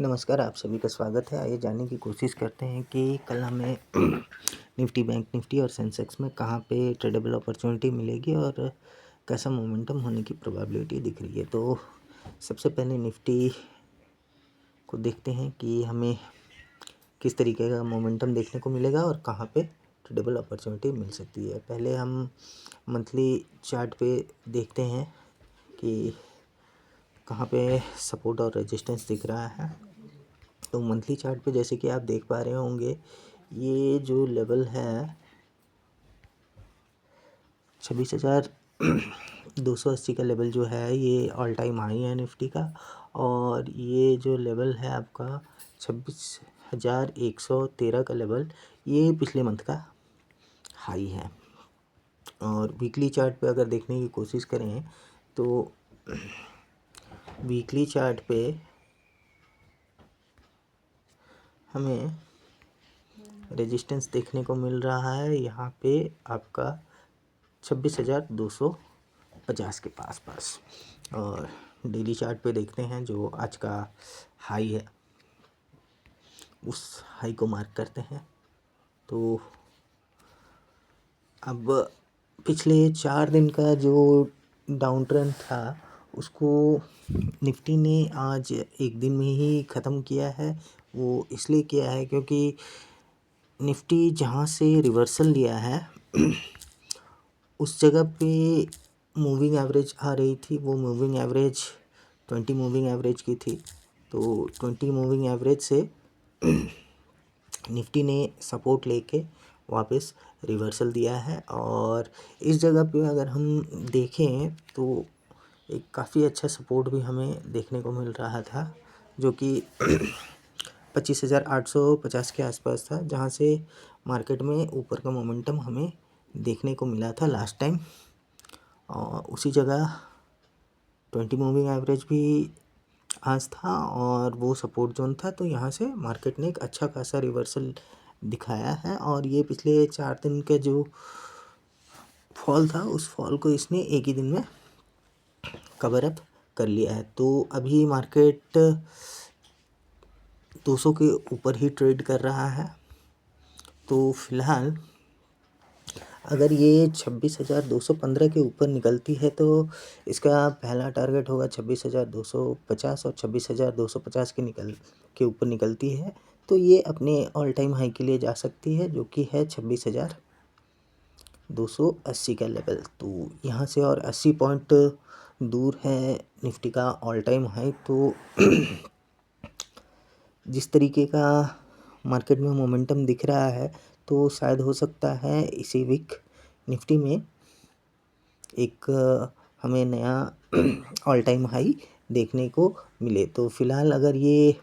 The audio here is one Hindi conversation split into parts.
नमस्कार, आप सभी का स्वागत है। आइए जानने की कोशिश करते हैं कि कल हमें निफ्टी, बैंक निफ्टी और सेंसेक्स में कहाँ पे ट्रेडेबल अपॉर्चुनिटी मिलेगी और कैसा मोमेंटम होने की प्रोबेबिलिटी दिख रही है। तो सबसे पहले निफ्टी को देखते हैं कि हमें किस तरीके का मोमेंटम देखने को मिलेगा और कहाँ पे ट्रेडेबल अपॉर्चुनिटी मिल सकती है। पहले हम मंथली चार्ट पे देखते हैं कि कहाँ पे सपोर्ट और रेजिस्टेंस दिख रहा है। तो मंथली चार्ट पे जैसे कि आप देख पा रहे होंगे, ये जो लेवल है 26,280 का लेवल जो है ये ऑल टाइम हाई है निफ्टी का। और ये जो लेवल है आपका 26,113 का लेवल, ये पिछले मंथ का हाई है। और वीकली चार्ट पे अगर देखने की कोशिश करें तो वीकली चार्ट पे हमें रेजिस्टेंस देखने को मिल रहा है यहाँ पे आपका 26,250 के पास। और डेली चार्ट पे देखते हैं जो आज का हाई है, उस हाई को मार्क करते हैं। तो अब पिछले 4 दिन का जो डाउन ट्रेंड था उसको निफ्टी ने आज एक दिन में ही ख़त्म किया है। वो इसलिए किया है क्योंकि निफ्टी जहाँ से रिवर्सल लिया है उस जगह पे मूविंग एवरेज आ रही थी। वो मूविंग एवरेज 20 मूविंग एवरेज की थी। तो 20 मूविंग एवरेज से निफ्टी ने सपोर्ट लेके वापस रिवर्सल दिया है। और इस जगह पे अगर हम देखें तो एक काफ़ी अच्छा सपोर्ट भी हमें देखने को मिल रहा था, जो कि 25,850 के आसपास था, जहाँ से मार्केट में ऊपर का मोमेंटम हमें देखने को मिला था लास्ट टाइम। और उसी जगह 20 मूविंग एवरेज भी आज था और वो सपोर्ट जोन था। तो यहाँ से मार्केट ने एक अच्छा खासा रिवर्सल दिखाया है और ये पिछले 4 दिन का जो फॉल था उस फॉल को इसने एक ही दिन में कवर अप कर लिया है। तो अभी मार्केट 200 के ऊपर ही ट्रेड कर रहा है। तो फिलहाल अगर ये 26,215 के ऊपर निकलती है तो इसका पहला टारगेट होगा 26,250। और 26,250 के ऊपर निकलती है तो ये अपने ऑल टाइम हाई के लिए जा सकती है, जो कि है 26,280 का लेवल। तो यहाँ से और 80 पॉइंट दूर है निफ्टी का ऑल टाइम हाई। तो जिस तरीके का मार्केट में मोमेंटम दिख रहा है तो शायद हो सकता है इसी वीक निफ्टी में एक हमें नया ऑल टाइम हाई देखने को मिले। तो फिलहाल अगर ये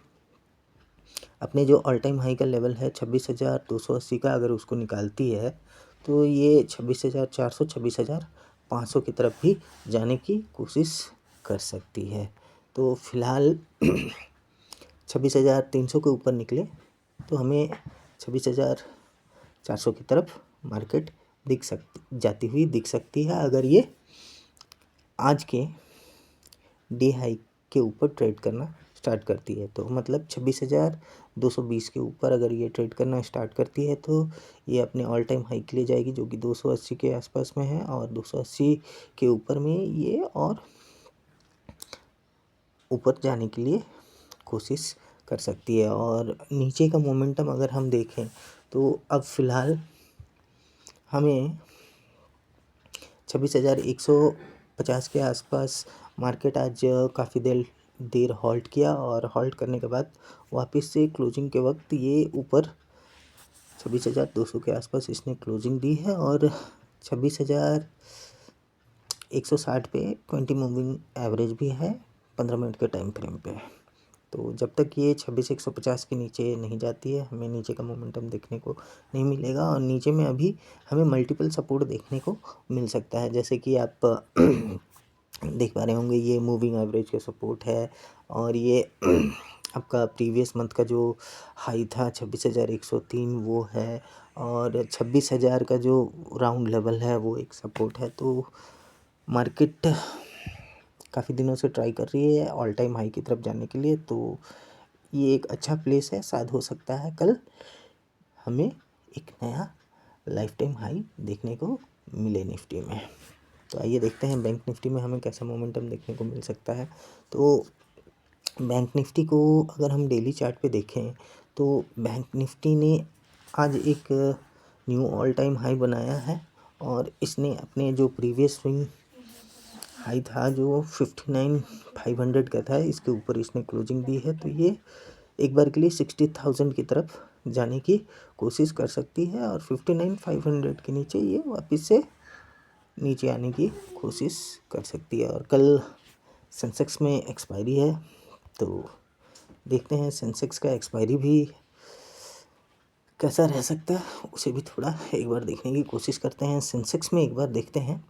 अपने जो ऑल टाइम हाई का लेवल है 26,280 का, अगर उसको निकालती है तो ये 26,400 26,500 की तरफ भी जाने की कोशिश कर सकती है। तो फिलहाल 26,300 के ऊपर निकले तो हमें 26,400 की तरफ मार्केट जाती हुई दिख सकती है, अगर ये आज के डे हाई के ऊपर ट्रेड करना स्टार्ट करती है। तो मतलब 26,220 के ऊपर अगर ये ट्रेड करना स्टार्ट करती है तो ये अपने ऑल टाइम हाई के लिए जाएगी, जो कि 280 के आसपास में है। और 280 के ऊपर में ये और ऊपर जाने के लिए कोशिश कर सकती है। और नीचे का मोमेंटम अगर हम देखें तो अब फ़िलहाल हमें 26,150 के आसपास मार्केट आज काफ़ी देर हॉल्ट किया और हॉल्ट करने के बाद वापस से क्लोजिंग के वक्त ये ऊपर 26,200 के आसपास इसने क्लोजिंग दी है। और 26,160 पे 20 मूविंग एवरेज भी है 15 मिनट के टाइम फ्रेम पे। तो जब तक ये 26,150 के नीचे नहीं जाती है हमें नीचे का मोमेंटम देखने को नहीं मिलेगा। और नीचे में अभी हमें मल्टीपल सपोर्ट देखने को मिल सकता है, जैसे कि आप देख पा रहे होंगे ये मूविंग एवरेज का सपोर्ट है। और ये आपका प्रीवियस मंथ का जो हाई था 26,103 वो है। और 26,000 का जो राउंड लेवल है वो एक सपोर्ट है। तो मार्केट काफ़ी दिनों से ट्राई कर रही है ऑल टाइम हाई की तरफ जाने के लिए। तो ये एक अच्छा प्लेस है, शायद हो सकता है कल हमें एक नया लाइफ टाइम हाई देखने को मिले निफ्टी में। तो आइए देखते हैं बैंक निफ्टी में हमें कैसा मोमेंटम देखने को मिल सकता है। तो बैंक निफ्टी को अगर हम डेली चार्ट पे देखें तो बैंक निफ्टी ने आज एक न्यू ऑल टाइम हाई बनाया है और इसने अपने जो प्रीवियस स्विंग हाई था जो 59,500 का था, इसके ऊपर इसने क्लोजिंग दी है। तो ये एक बार के लिए 60,000 की तरफ जाने की कोशिश कर सकती है और 59,500 के नीचे ये वापस से नीचे आने की कोशिश कर सकती है। और कल सेंसेक्स में एक्सपायरी है, तो देखते हैं सेंसेक्स का एक्सपायरी भी कैसा रह सकता है, उसे भी थोड़ा एक बार देखने की कोशिश करते हैं। सेंसेक्स में एक बार देखते हैं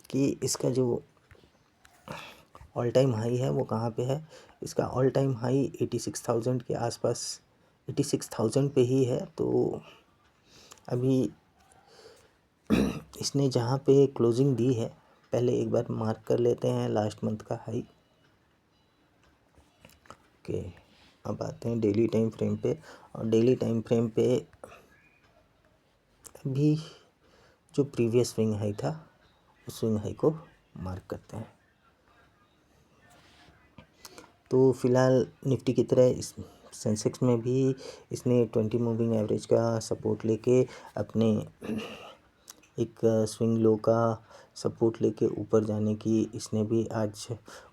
कि इसका जो ऑल टाइम हाई है वो कहाँ पे है। इसका ऑल टाइम हाई 86,000 के आसपास 86,000 पे ही है। तो अभी इसने जहाँ पे क्लोजिंग दी है पहले एक बार मार्क कर लेते हैं लास्ट मंथ का हाई। ओके, अब आते हैं डेली टाइम फ्रेम पे और डेली टाइम फ्रेम पे अभी जो प्रीवियस स्विंग हाई था उस स्विंग हाई को मार्क करते हैं। तो फिलहाल निफ्टी की तरह इस सेंसेक्स में भी इसने 20 मूविंग एवरेज का सपोर्ट लेके अपने एक स्विंग लो का सपोर्ट लेके ऊपर जाने की इसने भी आज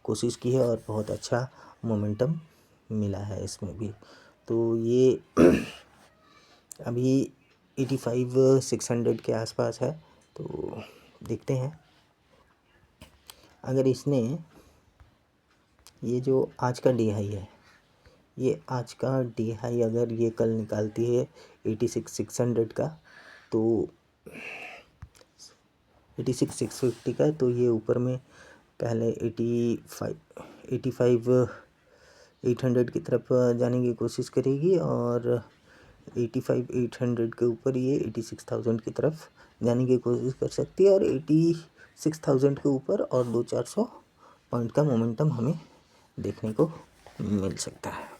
कोशिश की है और बहुत अच्छा मोमेंटम मिला है इसमें भी। तो ये अभी 85,600 के आसपास है। तो देखते हैं अगर इसने ये जो आज का डी हाई है, ये आज का डी हाई अगर ये कल निकालती है 86,600 का, तो 86,650 का, तो ये ऊपर में पहले 85,800 की तरफ जाने की कोशिश करेगी और 85,800 के ऊपर ये 86,000 की तरफ जाने की कोशिश कर सकती है और 86,000 के ऊपर और 200-400 पॉइंट का मोमेंटम हमें देखने को मिल सकता है।